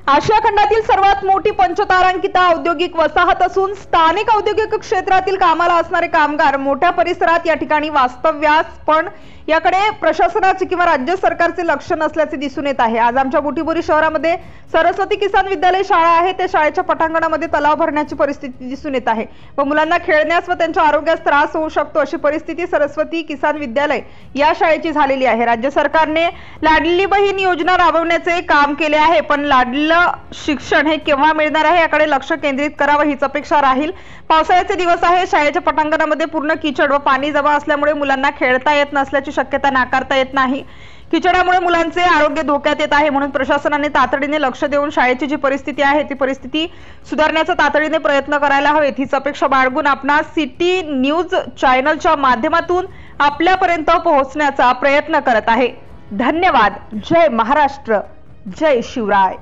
आशिया खंडातील सर्वात मोठी पंचतारांकित औद्योगिक वसाहत असून स्थानिक औद्योगिक क्षेत्रातील कामाला असणारे कामगार मोठ्या परिसरात या ठिकाणी वास्तव्यास, पण याकडे प्रशासनाचे किंवा राज्य सरकारचे लक्ष नसल्याचे दिसून येत आहे। आज आमच्या बुटीबोरी शहरामध्ये सरस्वती किसान विद्यालय शाळा आहे, त्या शाळेच्या पटांगणामध्ये तलाव भरण्याची परिस्थिती दिसून येत आहे व मुलांना खेळण्यास व त्यांच्या आरोग्यास त्रास होऊ शकतो अशी परिस्थिती सरस्वती किसान विद्यालय या शाळेची झालेली आहे। राज्य सरकारने लाडली बहीण योजना राबवण्याचे काम केले आहे, पण लाडलं शिक्षण हे केव्हा मिळणार आहे याकडे लक्ष केंद्रित करावं हीच अपेक्षा राहील। पावसाळ्याचे दिवस आहे, शाळेच्या पटांगणामध्ये पूर्ण किचड व पाणी जमा असल्यामुळे मुलांना खेळता येत नसल्याची शक्यता नाकारता येत नाही। किचडामुळे मुलांचे आरोग्य धोक्यात येत आहे, म्हणून प्रशासनाने तातडीने लक्ष देऊन शाळेची जी परिस्थिती आहे ती परिस्थिती सुधारण्याचा तातडीने प्रयत्न करायला हवेत हीच अपेक्षा बाळगून आपणास सिटी न्यूज चॅनलच्या माध्यमातून आपल्यापर्यंत पोहोचण्याचा प्रयत्न करत आहे। धन्यवाद। जय महाराष्ट्र, जय शिवराय।